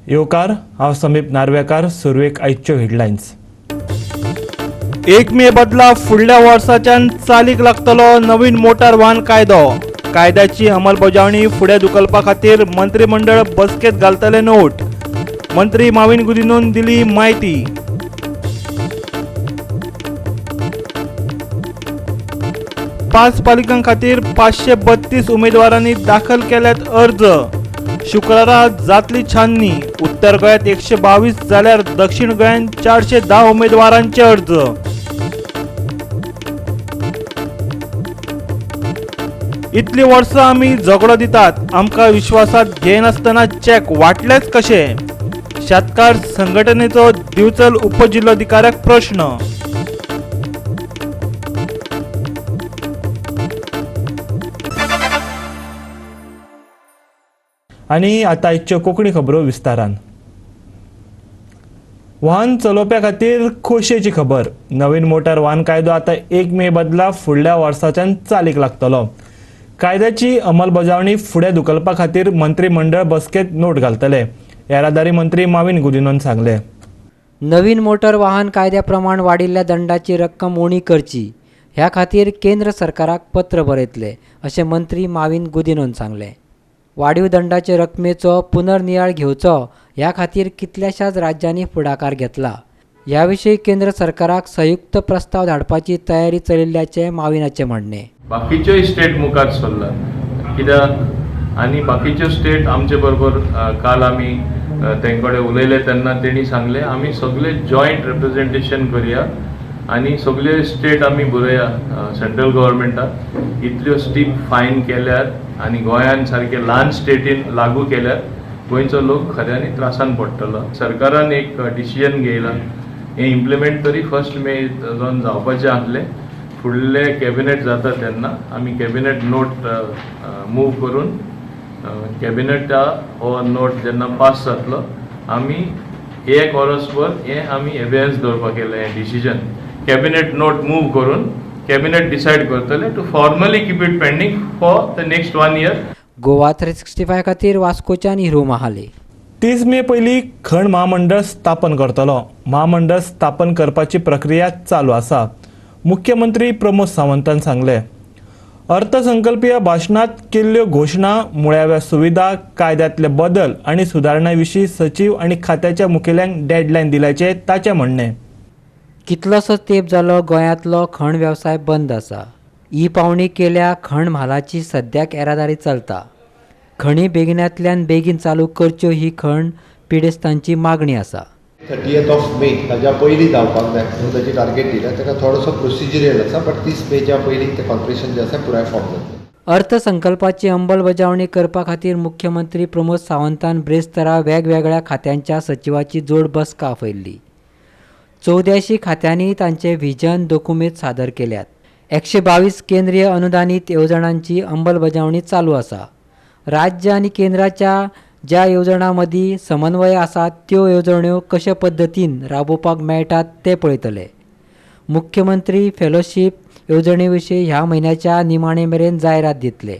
येवकार हांव समीप नार्वेकार. सुरवेक आयच्यो हेडलायन्स. 1 मे बदला फुडल्या वर्साच्यान चालीक लागतलो नवीन मोटार वाहन कायदो. कायद्याची अंमलबजावणी फुडें धुकलपा खातीर मंत्रिमंडळ बसकेत घालतले नोट. मंत्री माविन गुदिन्होन दिली माहिती. पाच पालिकां खातीर 532 उमेदवारांनी दाखल केल्यात अर्ज. शुक्रारा जातली छाननी. उत्तर गोंयांत 122 जाल्यार दक्षिण गोंयांत 410 उमेदवारांचे अर्ज. इतली वर्सां आमी झगडो दितात, आमकां विश्वासात घेनासतना चॅक वाटलेच कशे? शेतकार संघटनेचो दिवचल उपजिल्लोधिकाऱ्याक प्रश्न. आनी आतां आयच्यो कोंकणी खबरो विस्तारान. वाहन चलोवप्या खातीर खोशयेची खबर. नवीन मोटार वाहन कायदो आतां 1 मे बदला फुडल्या वर्साच्यान चालीक लागतलो. कायद्याची अंमलबजावणी फुडें धुकलपा खातीर मंत्रिमंडळ बसकेत नोट घालतले. येरादारी मंत्री माविन गुदिन्होन सांगले. नवीन मोटर वाहन कायद्या प्रमाण वाडिल्ल्या दंडाची रक्कम उणी करची ह्या खातीर केंद्र सरकाराक पत्र बरयतले अशें मंत्री माविन गुदिन्होन सांगले. वाडीव दंडाचे रकमेचो पुनर्नियाळ घेवचो ह्या खातीर कितल्याशाच राज्यांनी फुडाकार घेतला. ह्या विशीं केंद्र सरकाराक संयुक्त प्रस्ताव धाडपाची तयारी चलिल्ल्याचें माविनाचें म्हणणें. बाकीच्योय स्टेट मुखार सरला कित्याक आनी बाकीच्यो स्टेट आमचे बरोबर काल आमी तेंकडे उलयले तेन्ना तेणी सांगले आमी सगळे जॉयंट रिप्रेझेंटेशन करया आनी सगळे स्टेट आमी बरया सेंट्रल गव्हर्मेंटाक. इतल्यो स्टीप फायन केल्यार आनी गोंयान सारके ल्हान स्टेटीन लागू केल्यार गोंयचो लोक खऱ्यांनी त्रासान पडटलो. सरकारान एक डिसिजन घेयला हें इम्प्लिमेंट तरी 1 मे जावन जावपाचें आसलें. फुडले कॅबिनेट जाता तेन्ना आमी कॅबिनेट नोट मूव करून कॅबिनेटा हो नोट जेन्ना पास जातलो आमी 1 वर्सभर हें आमी एबियन्स दवरपाक केलें. हें डिसिजन कॅबिनेट नोट मूव करून कॅबिनेट डिसायड करतले to formally keep it pending for the next 1 year. Goa 365 खातीर वास्कोच्यान हिरो महाले. 30 मे पयलीं खण महामंडळ स्थापन करतलो. महामंडळ स्थापन करपाची प्रक्रिया चालू आसा. मुख्यमंत्री प्रमोद सावंतान सांगले. अर्थसंकल्पीय भाशणांत केल्ल्यो घोशणा, मुळाव्या सुविधा, कायद्यांतले बदल आनी सुदारणा विशीं सचीव आनी खात्याच्या मुखेल्यांक डेडलायन दिल्याचें ताचें म्हणणें. कितलोसो तेंप जालो गोंयांतलो खण वेवसाय बंद आसा. ई पावणी केल्या खण म्हालाची सद्याक येरादारी चलता. खणी बेगिनांतल्यान बेगीन चालू करच्यो ही खण पिडेस्तांची मागणी आसा. 30th May ताच्या पयलीं जावपाक जाय म्हणून ताची टार्गेट दिल्या. ताका थोडोसो प्रोसिजरल आसा बट 30 मेच्या पयलीं तें कॉर्पोरेशन जें आसा पुराय फॉर्म जातलें. अर्थसंकल्पाची अंमलबजावणी करपा खातीर मुख्यमंत्री प्रमोद सावंतान ब्रेस्तारा वेगवेगळ्या खात्यांच्या सचिवाची जोड बसका आपयल्ली. 14 खात्यांनी तांचे व्हिजन डॉक्युमेंट सादर केल्यात. 122 केंद्रीय अनुदानीत येवजणांची अंमलबजावणी चालू आसा. राज्य आनी केंद्राच्या ज्या येवजणां मदीं समन्वय आसात त्यो येवजण्यो कशे पद्दतीन राबोवपाक मेळटात ते पळयतले. मुख्यमंत्री फेलोशीप येवजणे विशीं ह्या म्हयन्याच्या निमाणे मेरेन जायरात दितले.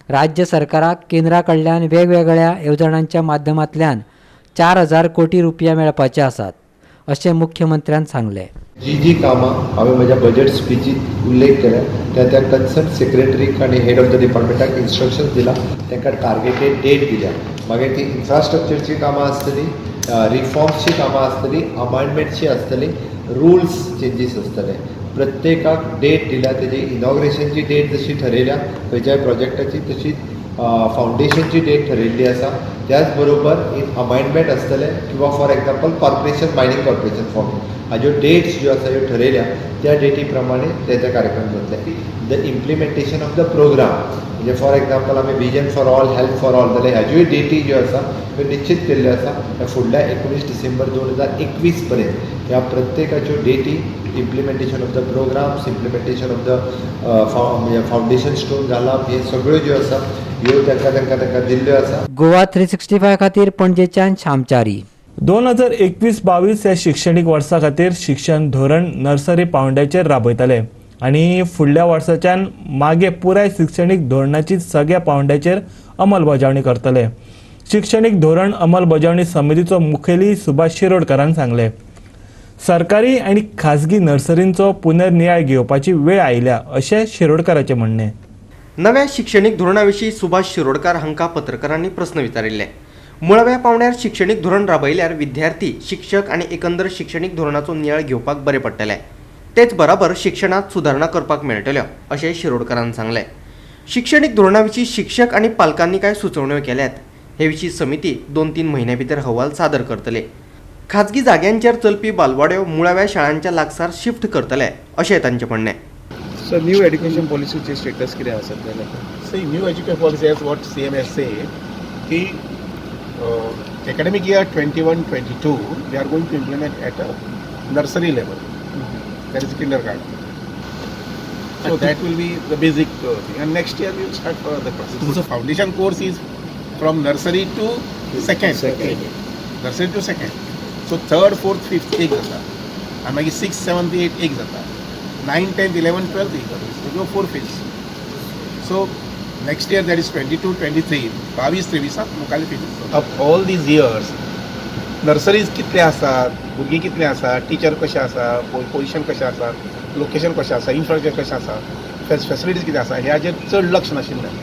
राज्य सरकाराक केंद्रा कडल्यान वेगवेगळ्या येवजणांच्या माध्यमांतल्यान 4000 कोटी रुपया मेळपाचे आसात अशें मुख्यमंत्र्यान सांगलें. जी कामां हांवें म्हज्या बजेट स्पिचीत उल्लेख केल्या त्या कन्सर्न सेक्रेटरीक आनी हेड ऑफ द डिपार्टमेंटाक इन्स्ट्रक्शन्स दिला. तांकां टार्गेटेड डेट दिल्या. मागीर ती इन्फ्रास्ट्रक्चरची कामां आसतली, रिफॉर्म्सची कामां आसतली, अमायंडमेंटची आसतली, रुल्स चेंजीस आसतले. प्रत्येकाक डेट दिल्या. तेजी इनॉग्रेशनची डेट जशी ठरयल्या खंयच्याय प्रोजेक्टाची तशीच फावंडेशनची डेट ठरयल्ली आसा. त्याच बरोबर एक अमायंडमेंट आसतले किंवा for example corporation mining corporation form हाज्यो डेट्स ज्यो आसा ह्यो ठरयल्या त्या डेटी प्रमाणे ते कार्यक्रम जातले. The implementation of the programme म्हणजे फॉर एग्जाम्पल आमी vision for all, health for all जाल्यार ह्याच्योय डेटी ज्यो आसा त्यो निश्चित केल्ल्यो आसा. ह्या फुडल्या 19 डिसेंबर 2021 पर्यंत ह्या प्रत्येकाच्यो डेटी implementation of the programmes, implementation of the foundation stone घालप हे सगळ्यो ज्यो आसा ह्यो तांकां दिल्ल्यो आसा. गोवा 365 खातीर पणजेच्यान शामचारी. 2021-22 ह्या शिक्षणीक वर्सा खातीर शिक्षण धोरण नर्सरी पावंड्याचेर राबयतले आनी फुडल्या वर्साच्यान मागे पुराय शिक्षणीक धोरणाची सगळ्या पावंड्याचेर अंमलबजावणी करतले. शिक्षणीक धोरण अंमलबजावणी समितीचो मुखेली सुभाष शिरोडकरान सांगले. सरकारी आनी खाजगी नर्सरींचो पुनर्नियाळ घेवपाची वेळ आयल्या अशें शिरोडकराचें म्हणणें. नव्या शिक्षणीक धोरणाविशीं सुभाष शिरोडकार हांकां पत्रकारांनी प्रस्न विचारिल्ले. मुळाव्या पावंड्यार शिक्षणीक धोरण राबयल्यार विद्यार्थी, शिक्षक आनी एकंदर शिक्षणीक धोरणाचो नियाळ घेवपाक बरें पडटलें. तेच बरोबर शिक्षणात सुदारणा करपाक मेळटल्यो अशें शिरोडकरान सांगलें. शिक्षणीक धोरणाविशीं शिक्षक आनी पालकांनी कांय सुचोवण्यो केल्यात. हे विशीं समिती 2-3 म्हयन्यां भितर अहवाल सादर करतले. खाजगी जाग्यांचेर चलपी बालवाड्यो मुळाव्या शाळांच्या लागसार शिफ्ट करतले अशें तांचें म्हणणें. So new education policy चे status कितें आसा सध्या? See, new education policy as what CM has said, the academic year 21-22, they are going to implement at a nursery level. That is kindergarten. So that will be the basic thing. And next year we will start the process. So foundation course is from nursery to second. Nursery to second. So third, fourth, fifth एक जाता. And मागीर 6th, 7th, 8th एक जाता. 9th, 10th, 11th, 12th एक जाता. So go 4 phases. So next year that is 22-23, 22-23 मुखाल्ले phases. Of all these years, nurseries कितले आसात, भुरगीं कितले आसात, टीचर कशे आसा, पोजिशन कशें आसा, लोकेशन कशें आसा, इन्फ्रास्ट्रक्चर कशें आसा, फॅसिलिटीज कितें आसा, ह्याचेर चड लक्ष नाशिल्लें.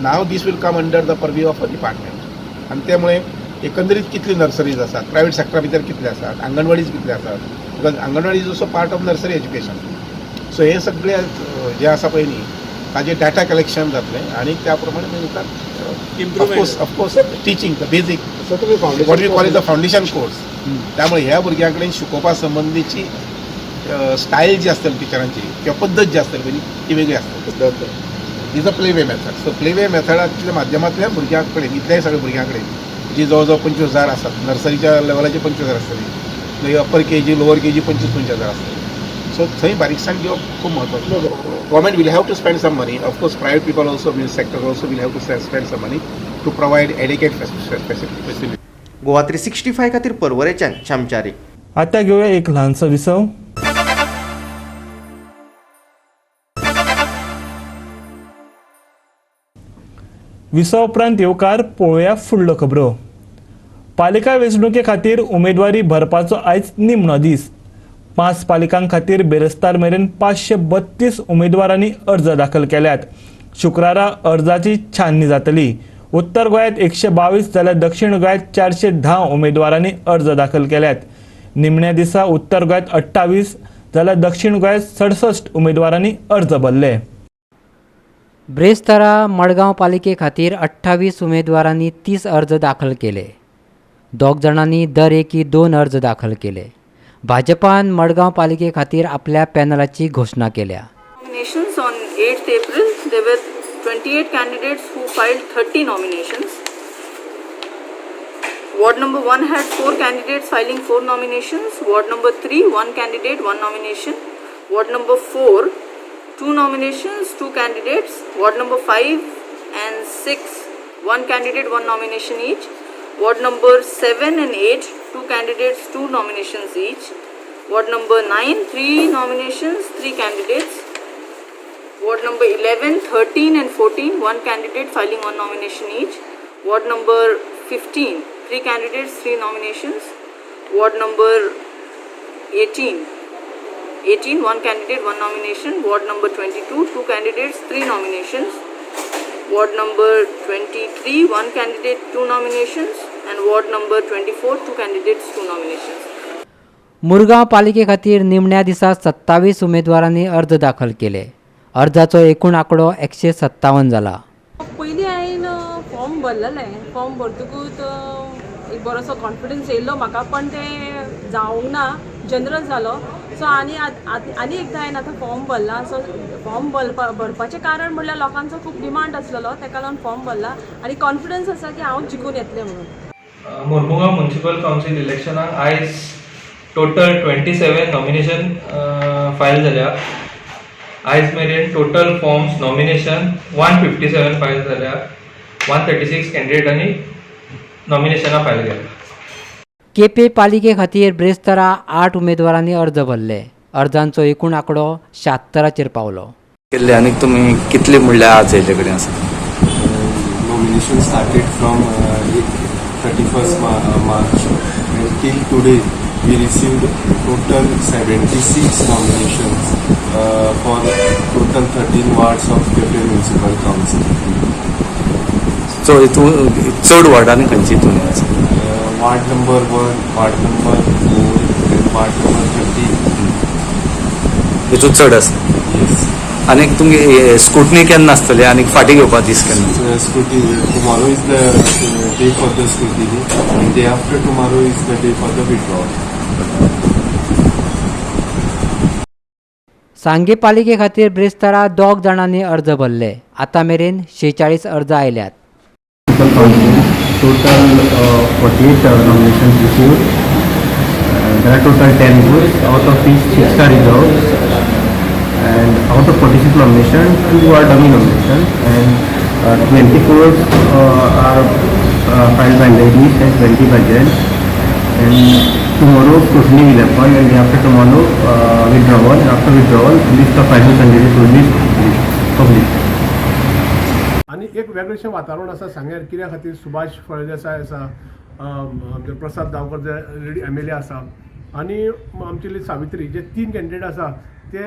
नाव this will come under the purview of a department. आनी त्यामुळे एकंदरीत कितली नर्सरीज आसात, प्रायवेट सेक्टरा भितर कितले आसात, अंगणवाडीज कितले आसात, because anganwadi is also part of nursery education. So हे सगळे जे आसा पळय न्ही ताजें डाटा कलेक्शन जातलें आनी त्या प्रमाणे मागीर of course teaching the basic what we call is the foundation course. त्यामुळे ह्या भुरग्यां कडेन शिकोवपा संबंधीची स्टायल जी आसतली टिचरांची किंवा पद्दत जी आसतली पळय ती वेगळी आसतली. Is a play way method. So play way मेथडाच्या माध्यमांतल्यान भुरग्यां कडेन इतल्याय सगळ्या भुरग्यां कडेन जी जवळ जवळ 25,000 आसात, नर्सरीच्या लेवलाचे 25,000 आसतली, मागीर अपर केजी, लोवर केजी 25,000 आसतली. सो थंय बारीकसाण घेवप खूब म्हत्वाचें. Government will have to spend some money. Of course private people also will sector also will have to spend some money to provide adequate facility. Goa 365 खातीर परवरेच्यान श्यामचारी. आता घेऊया एक ल्हानसो विसव. विसव उपरांत येवकार पळोवया फुडल्यो खबरो. पालिका वेंचणुके खातीर उमेदवारी भरपाचो आयज निमणो दीस. 5 पालिकां खातीर बेरस्तार मेरेन 532 उमेदवारांनी अर्ज दाखल केल्यात. शुक्रारा अर्जाची छाननी जातली. उत्तर गोंयांत 122 जाल्यार दक्षिण गोंयांत 410 उमेदवारांनी अर्ज दाखल केल्यात. निमण्या दिसा उत्तर गोंयांत 28 जाल्यार दक्षिण गोंयांत 67 उमेदवारांनी अर्ज भरले. ब्रेस्तारा मडगांव पालिके खातीर 28 उमेदवारांनी 30 अर्ज दाखल केले. 2 जाणांनी दर एकी 2 अर्ज दाखल केले. भाजपान मडगांव पालिके खातीर आपल्या पॅनलाची घोषणा केल्या. Nominations on 8th April, there were 28 candidates who filed 30 nominations. Ward number 1 had 4 candidates filing 4 nominations. Ward number 3, 1 candidate, 1 nomination. Ward number 4, 2 nominations, 2 candidates. Ward number 5 and 6, 1 candidate, 1 nomination each. Ward number 7 and 8, 2 candidates, 2 nominations each. Ward number 9, 3 nominations, 3 candidates. Ward number 11, 13 and 14, 1 candidate filing 1 nomination each. Ward number 15, 3 candidates, 3 nominations. Ward number 18, 1 candidate, 1 nomination. Ward number 22, 2 candidates, 3 nominations. Ward number 23, 1 candidate, 2 nominations. And ward number 24, 2 candidates, 2 nominations. Mormugao पालिके खातीर निमण्या दिसा 27 उमेदवारांनी अर्ज दाखल केले. अर्जाचो एकूण आंकडो 157 जाला. पयलीं हांवें फॉर्म भरलेलें. फॉर्म भरतकूच एक बरोसो कॉन्फिडन्स येयल्लो म्हाका, पण तें जावंक ना, जनरल जालो. सो आनी एकदां हांवें आतां फॉर्म भरला. सो फॉर्म भरपाचें कारण म्हणल्यार लोकांचो खूब डिमांड आसलेलो, ताका लागून फॉर्म भरला आनी कॉन्फिडन्स आसा की हांव जिखून येतलें म्हणून. मुरमुगांव म्युनिसिपल कावन्सील इलेक्शनाक आयज टोटल 27 नॉमिनेशन फायल जाल्या. आयज मेरेन टोटल फॉर्म्स नॉमिनेशन 157 फायल जाल्या. 136 कॅन्डिडेटांनी नॉमिनेशनां फायल केल्या. केपें पालिके खातीर ब्रेस्तारा 8 उमेदवारांनी अर्ज भरले. अर्जांचो एकूण आंकडो 76 पावलो. आनी तुमी कितले म्हणल्यार आज येयले कडेन आसा? nomination started from 31st March, and till today we received total 76 nominations for total 13 wards of Kepier Municipal Council. So हितून चड वॉर्डांनी खंयची हितून Ward number 1, Ward number 4, and Ward number 13. हितून चड आसा Yes. आनी तुमगे स्कुटनी केन्ना आसतली आनी फाटीं घेवपाक दीस केन्ना Scrutiny. Tomorrow is the day for the scrutiny, and day after tomorrow is the day for the withdrawal. सांगे पालिके खातीर ब्रेस्तारा 2 जाणांनी अर्ज भरले. आतां मेरेन 46 अर्ज आयल्यात. Total 48 nominations received. There are total 10 votes, out of which 6 are reserved. And out of 46 nominations, 2 are dummy nominations, and 24 are filed by ladies and 20 by gents. And tomorrow scrutiny will happen, and after tomorrow withdrawal. And after withdrawal, list of final candidates will be published. आणि एक वेगळेशें वातावरण आसा सांग्यार कित्या खातीर सुभाष फळदेसाय आसा, आमचे प्रसाद गांवकर जे रेडी MLA आसा, आनी आमची सावित्री जे 3 कॅन्डिडेट आसा ते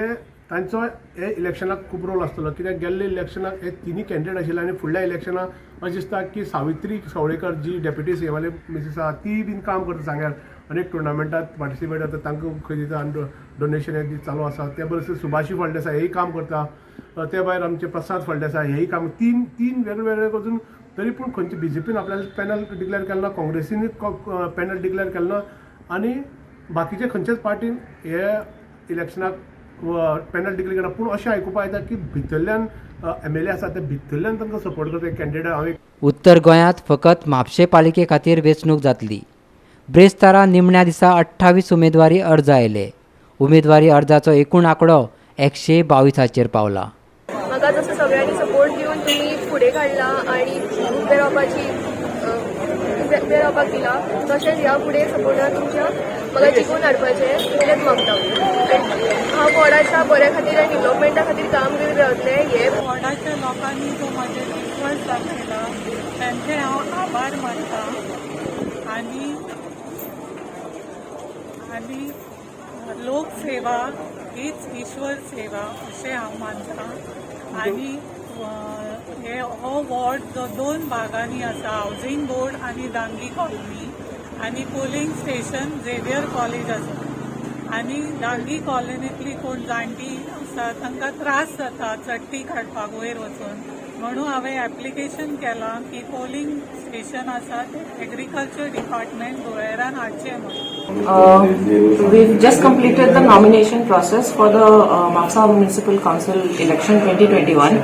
तांचो हे इलेक्शनाक खूब रोल आसतलो. कित्याक गेल्ले इलेक्शनाक हे 3 कॅन्डिडेट आशिल्ले आनी फुडल्या इलेक्शनाक अशें दिसता की सावित्री सावळेकर जी डेप्युटी CM मिसीस आसा ती बीन काम करता सांग्यार, अनेक टुर्नामेंटात पार्टिसिपेट जाता, तांकां खंय दिता आनी डोनेशन हे चालू आसा. ते बरोबर सुभाष फळदेसाय हेय काम करता, ते भायर आमचे प्रसाद फळदेसाय हेय काम, तीन वेगवेगळे अजून तरी पूण खंयची BJPन आपल्याला पॅनल डिक्लेअर केलें ना, काँग्रेसीन पॅनल डिक्लेअर केलें ना, आनी बाकीचे खंयच्याच पार्टीन हे इलेक्शनाक पॅनल डिक्लेअर केला. पूण अशें आयकुपा येता की भितरल्यान MLA आसा ते भितरल्यान तांकां सपोर्ट करता कॅन्डिडेट. हांव उत्तर गोंयांत फकत म्हापशे पालिके खातीर वेंचणूक जातली. ब्रेस्तारा निमण्या दिसा 28 उमेदवारी अर्ज आयले. उमेदवारी अर्जाचो एकूण आंकडो 122 पावला. म्हाका जसो सगळ्यांनी सपोर्ट दिवन तुमी फुडें काडला आनी उबे रावपाक दिला, तशेंच ह्या फुडें सपोर्टान तुमच्या म्हाका जिखून हाडपाचें इतलेंच मागता. हांव वॉर्डाच्या बऱ्या खातीर आनी डेव्हलपमेंटा खातीर काम करीत रावतलें. हे वॉर्डाच्या लोकांनी जो म्हाजेर विश्वास दाखयला तांचे हांव आभार मानतां. आनी लोकसेवा हीच ईश्वर सेवा अशें हांव मानतां. आनी हो वॉर्ड जो 2 भागांनी आसा, हावजींग बोर्ड आनी दांगी कॉलनी, आनी पोलिंग स्टेशन झेवियर कॉलेज आसा. आनी दांगी कॉलनींतली कोण जाणटी आसा तांकां त्रास जाता चट्टी काडपाक वयर वचून, म्हणून हांवें एप्लिकेशन केलां की पोलिंग स्टेशन आसा ते एग्रीकल्चर डिपार्टमेंट गोंयान हाडचें म्हणून. We've just completed the nomination process for the Mapsa Municipal Council election 2021,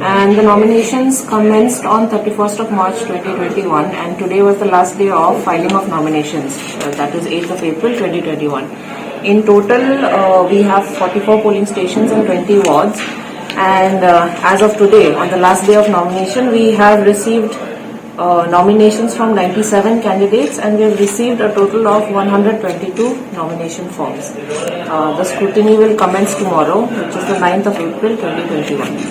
and the nominations commenced on 31st of March 2021, and today was the last day of filing of nominations, that is 8th of April 2021. In total, we have 44 polling stations and 20 wards, and as of today, on the last day of nomination, we have received nominations from 97 candidates, and we have received a total of 122 nomination forms. The scrutiny will commence tomorrow, which is the 9th of April 2021.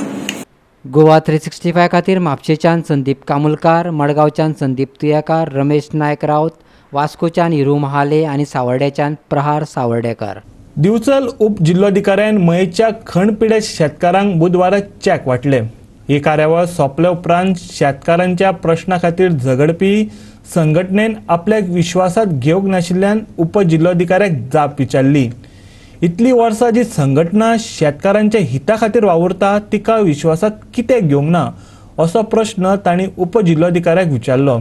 Goa 365 खातीर म्हापशेच्यान संदीप कामुलकार, मडगांवच्यान संदीप तुयेकार, रमेश नायक रावत, वास्कोच्यान हिरू महाले आनी सावर्ड्याच्यान प्रहार सावर्डेकर. दिवचल उपजिल्लोधिकाऱ्यान मयेच्या खंडपिडे शेतकारांक बुधवाराक check वाटले. ही कार्यावळ सोंपले उपरांत शेतकारांच्या प्रश्ना खातीर झगडपी संघटनेन आपल्याक विश्वासात घेवंक नाशिल्ल्यान उपजिल्लोधिकाऱ्याक जाप विचारली. इतली वर्सां जी संघटना शेतकारांच्या हिता खातीर वावुरता तिका विश्वासात कित्याक घेवंक ना असो प्रश्न तांणी उपजिल्लोधिकाऱ्याक विचारलो.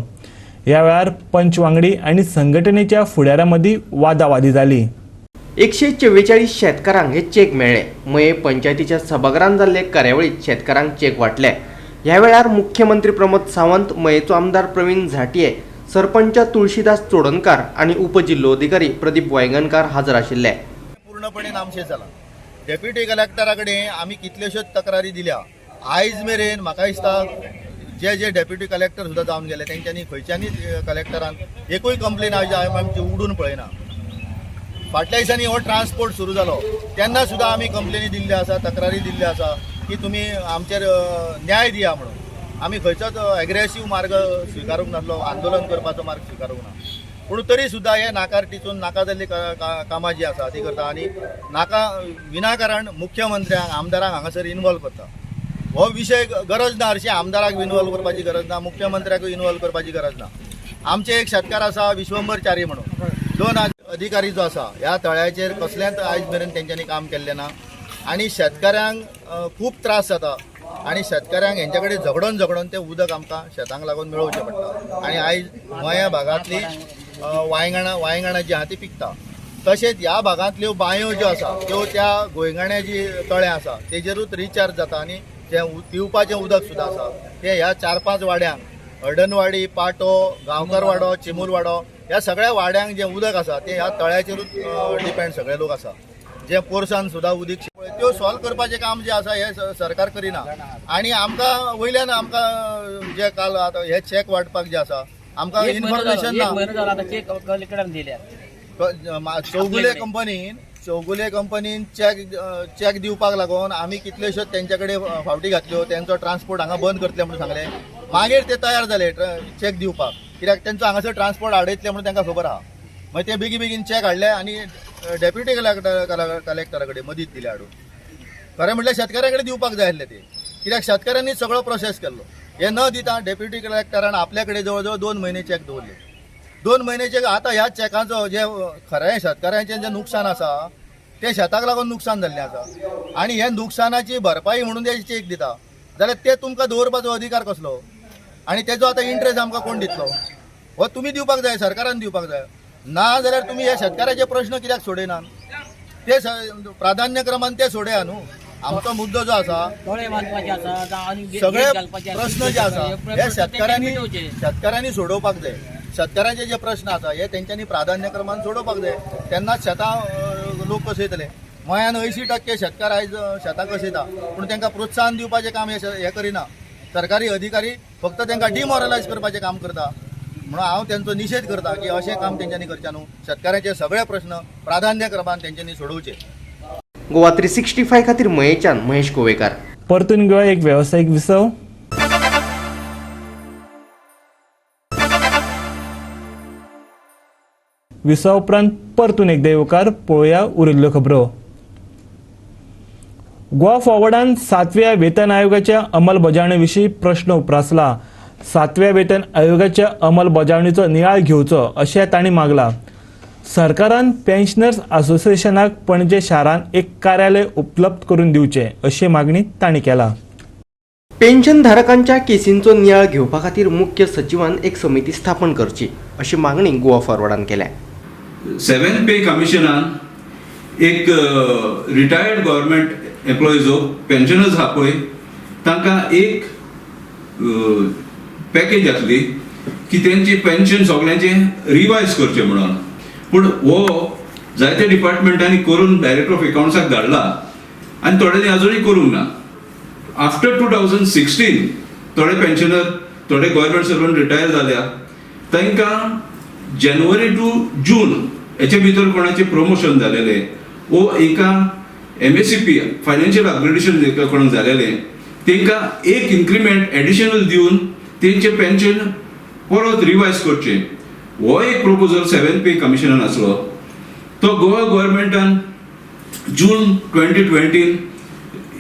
ह्या वेळार पंच वांगडी आनी संघटनेच्या फुडाऱ्यां मदीं वादावादी जाली. 144 शेतकारांक हे चेक मेळ्ळे. मये पंचायतीच्या सभागृहांत जाल्ले कार्यावळीत शेतकारांक चेक वाटले. ह्या वेळार मुख्यमंत्री प्रमोद सावंत, मयेचो आमदार प्रवीण झांटये, सरपंच तुळशीदास चोडणकार आनी उपजिल्लोधिकारी प्रदीप वायगणकार हाजर आशिल्ले. पूर्णपणे नामशेष जाला. डेप्युटी कलेक्टरा कडेन आमी कितल्योश्योच तक्रारी दिल्या. आयज मेरेन म्हाका दिसता जे डेप्युटी कलेक्टर सुद्दां जावन गेले तेंच्यांनी खंयच्यानीच कलेक्टरान एकूय कंप्लेन आमची उडून पळयना. फाटल्या दिसांनी हो ट्रान्सपोर्ट सुरू जालो तेन्ना सुद्दां आमी कंप्लेनी दिल्ल्यो आसा, तक्रारी दिल्ल्यो आसा की तुमी आमचेर न्याय दिया म्हणून. आमी खंयचोच एग्रेसीव मार्ग स्विकारूंक नासलो, आंदोलन करपाचो मार्ग स्विकारूंक ना. पूण तरी सुद्दां हे नाकार टिचून नाका जाल्ली कामां जी आसा ती करता आनी नाका विनाकारण मुख्यमंत्र्यांक आमदारांक हांगासर इनवॉल्व करता. हो विशय गरज ना, हरशीं आमदाराक इनवॉल्व करपाची गरज ना, मुख्यमंत्र्याक इनवॉल्व करपाची गरज ना. आमचे एक शेतकार आसा विश्वंभर च्यारी म्हणून, 2 अधिकारी जो आसा ह्या तळ्याचेर कसलेंच आयज मेरेन तेंच्यांनी काम केल्लें ना आनी शेतकऱ्यांक खूब त्रास जाता आनी शेतकऱ्यांक हेंच्या कडेन झगडोन तें उदक आमकां शेतांक लागून मेळोवचें पडटा आनी आयज गोंया भागांतली वांयगणां जी आहा ती पिकता. तशेंच ह्या भागांतल्यो बांयो ज्यो आसा त्यो त्या गोंयगण्या जी तळें आसा तेजेरूच रिचार्ज जाता आनी जें पिवपाचें उदक सुद्दां आसा तें ह्या 4-5 वाड्यांक हळडणवाडी, पाटो, गांवकार वाडो, चिमूर वाडो ह्या सगळ्या वाड्यांक जें उदक आसा तें ह्या तळ्याचेरूच डिपेंड सगळे लोक आसा. जे पोरसान सुद्दां उदीक त्यो सॉल्व करपाचें काम जें आसा हें सरकार करिना आनी आमकां वयल्यान आमकां जे काल आतां हे चॅक वाटपाक जे आसा आमकां इन्फॉर्मेशन ना. चौगुले कंपनीन चॅक दिवपाक लागून आमी कितल्योश्योच तेंच्या कडेन फावटी घातल्यो, तेंचो ट्रान्सपोर्ट हांगा बंद करतले म्हणून सांगलें. मागीर ते तयार जाले चॅक दिवपाक, कित्याक तेंचो हांगासर ट्रान्सपोर्ट आडयतले म्हणून तांकां खबर आहा. मागीर ते बेगीन चॅक हाडले आनी डेप्युटी कलेक्टरा कडेन मदींच दिले हाडून. खरें म्हटल्यार शेतकऱ्या कडेन दिवपाक जाय आसलें ते, कित्याक शेतकऱ्यांनी सगळो प्रोसेस केल्लो. हे न दिता डेप्युटी कलेक्टरान आपल्या कडेन जवळ 2 म्हयने चॅक दवरले. 2 म्हयने चॅक. आतां ह्या चॅकाचो जे खरें शेतकऱ्यांचें जें नुकसान आसा तें शेताक लागून नुकसान जाल्लें आसा आनी हे नुकसानाची भरपाई म्हणून ते चॅक दिता जाल्यार ते तुमकां दवरपाचो अधिकार कसलो आनी तेजो आतां इंट्रस्ट आमकां कोण दितलो? हो तुमी दिवपाक जाय, सरकारान दिवपाक जाय. ना जाल्यार तुमी हे शेतकाराचे प्रश्न कित्याक सोडयनात? ते प्राधान्य क्रमान ते सोडया न्हू. आमचो मुद्दो जो आसा सगळे प्रश्न जे आसा हे शेतकऱ्यांनी सोडोवपाक जाय. शेतकऱ्याचे जे प्रश्न आसा हे तेंच्यांनी प्राधान्य क्रमान सोडोवपाक जाय. तेन्नाच शेतां लोक कसयतले. गोंयान 80% शेतकार आयज शेतां कसयता पूण तांकां प्रोत्साहन दिवपाचें काम हे करिना. सरकारी अधिकारी फक्त तांकां डिमोरलायज करपाचें काम करता. म्हणून हांव तेंचो निशेध करता की अशें काम तेंच्यांनी करचें न्हू. शेतकाराचे सगळे प्रश्न प्राधान्य क्रमान तेंच्यांनी सोडोवचे. गोवा 365 खातीर मयेच्यान महेश कोवेकार. परतून घेऊया एक व्यावसायिक विसव. विसव उपरांत परतून एकदा येवकार पळोवया उरिल्ल्यो खबरो. गोवा फॉरवर्डान 7व्या वेतन आयोगाच्या अंमलबजावणे विशीं प्रश्न उपरासला. 7व्या वेतन आयोगाच्या अंमलबजावणेचो नियाळ घेवचो अशें तांणी मागला. सरकारान पेन्शनर्स असोसिएशनाक पणजे शारांत एक कार्यालय उपलब्ध करून दिवचें अशी मागणी तांणी केला. पेन्शन धारकांच्या केसींचो नियाळ घेवपा खातीर मुख्य सचिवान एक समिती स्थापन करची अशी मागणी गोवा फॉरवर्डान केल्या. 7th पे कमिशनान एक रिटायर्ड गव्हर्मेंट एम्प्लॉईजो पेन्शनर्स आहा पळय तांकां एक पॅकेज आसली की तेंची पेन्शन सगळ्यांचें रिवायज करचें म्हणून. पूण हो जायत्या डिपार्टमेंटांनी करून डायरेक्टर ऑफ अकाउंट्साक धाडला आनी थोड्यांनी अजुनूय करूंक ना. आफ्टर 2016 थोडे पेन्शनर थोडे गव्हर्मेंट सर्वंट रिटायर जाल्या तांकां जानेवारी टू जून हेचे भितर कोणाचें प्रमोशन जालेलें वो एका MSCP फायनान्शियल अपग्रेडेशन कोणाक जालेलें तांकां एक इन्क्रिमेंट एडिशनल दिवन तेंचें पेन्शन परत रिवायज करचें हो एक प्रपोजल 7th पे कमिशनान आसलो. तो गोवा गव्हर्मेंटान जून 2020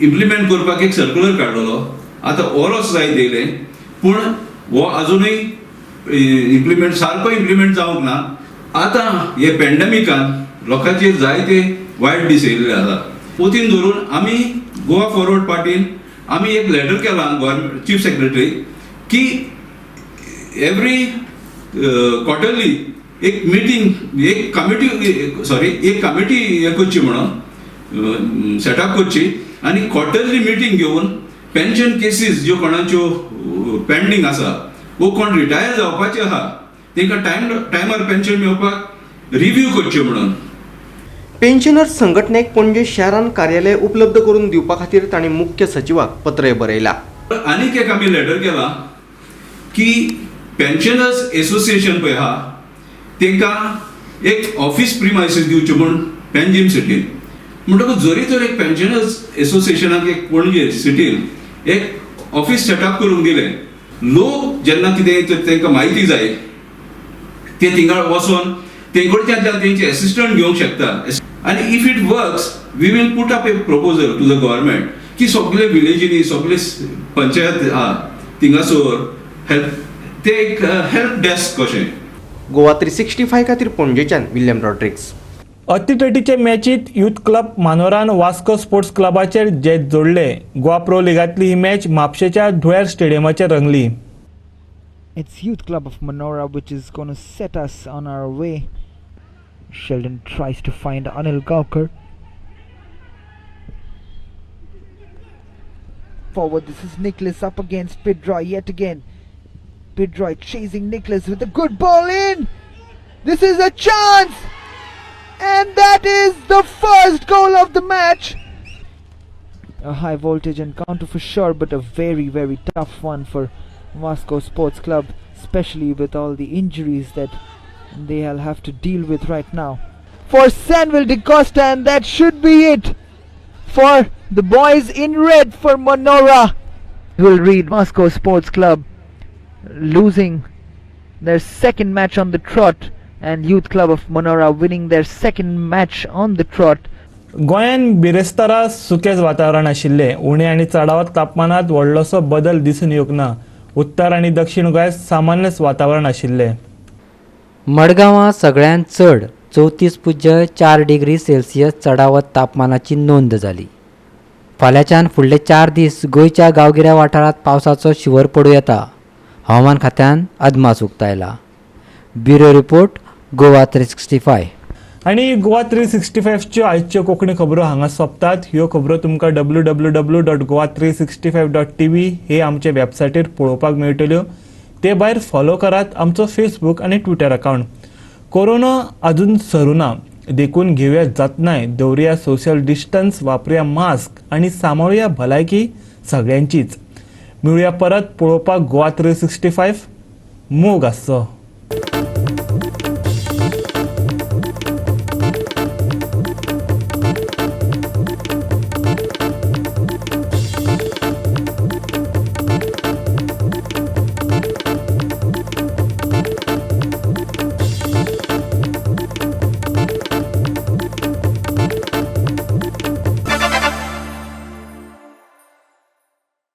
इम्प्लिमेंट करपाक एक सर्क्युलर काडलेलो. आतां ओरोस जायत येयलें पूण हो अजुनूय इम्प्लिमेंट सारको इम्प्लिमेंट जावंक ना. आतां हे पॅन्डेमिकान लोकांचेर जायते वायट दीस येयल्ले आसा. पोतीन धरून आमी गोवा फॉरवर्ड पार्टीन आमी एक लेटर केला गव्हर्मेंट चीफ सेक्रेटरी की एवरी क्वार्टरली एक मिटींग एक कमिटी हे करची म्हणून सेटअप करची आनी क्वार्टरली मिटींग घेवन पेन्शन केसीस ज्यो कोणाच्यो पेंडींग आसा वो कोण रिटायर जावपाचे आहा तांकां टायमार पेन्शन मेळपाक रिव्यू करचे म्हणून. पेन्शनर्स संघटनेक पणजे शारान कार्यालय उपलब्ध करून दिवपा खातीर तांणी मुख्य सचिवाक पत्रय बरयला. आनीक एक आमी लेटर केला की पेन्शनर्स एसोसिएशन पळय आहा तांकां एक ऑफिस प्रिमायसीस दिवचे म्हूण पेन्जीम सिटीन. म्हणटकूच जरी तर एक पेन्शनर्स एसोसिएशनाक एक पणजे सिटीन एक ऑफिस सेटअप करून दिलें लोक जेन्ना कितें तांकां म्हायती जाय ते थिंगा वचोन तेंकडच्यान तेंचे असिस्टंट घेवंक शकता. आनी if it works we will put up a proposal to the government की सगळे विलेजीनी सगळे पंचायत आहा थिंगासोर हेल्प ते एक हेल्प डेस्क कशें. गोवा 365 खातीर पणजेच्यान विल्यम रॉड्रिक्स. अतितटीचे मॅचीत युथ क्लब मानोरान वास्को स्पोर्ट्स क्लबाचेर जेत जोडले. गोवा प्रो लिगांतली ही मॅच म्हापशेच्या धुळेर स्टेडियमाचेर रंगली. It's Youth Club of Manora which is going to set us on our way. Sheldon tries to find Anil Gaukar. Forward, this is Nicholas up against Pidroy yet again. Pidroy chasing Nicholas with a good ball in. This is a chance! And that is the first goal of the match. A high voltage encounter for sure, but a very, very tough one for Wasco Sports Club, especially with all the injuries that they'll have to deal with right now. For Sanville De Costa, and that should be it for the boys in red for Manora. We'll read Wasco Sports Club losing their second match on the trot, and Youth Club of Manora winning their second match on the trot. गोंयान बिरेस्तारा सुकेच वातावरण आशिल्ले. उणे आनी चडावत तापमानात व्हडलोसो बदल दिसून येवंक ना. उत्तर आनी दक्षिण गोंयांत सामान्यच वातावरण आशिल्ले. मडगांवां सगळ्यांत चड 34.4 डिग्री सेल्सियस चडावत तापमानाची नोंद जाली. फाल्यांच्यान फुडले 4 दीस गोंयच्या गांवगिऱ्या वाठारांत पावसाचो शिवर पडूं येता. हवामान खात्यान अदमास उक्तायला. Bureau report Goa 365. आनी गोवा 365च्यो आयच्यो कोंकणी खबरो हांगा सोंपतात. ह्यो खबरो तुमकां www.goa365.tv हे आमचे वेबसायटीर पळोवपाक मेळटल्यो. ते भायर फॉलो करात आमचो फेसबूक आनी ट्विटर अकावंट. कोरोना अजून सरू ना देखून घेवया जतनाय, दवरया सोशल डिस्टन्स, वापरूया मास्क आनी सांबाळुया भलायकी सगळ्यांचीच. मेळुया परत पळोवपाक गोवा 365. मोग आसचो.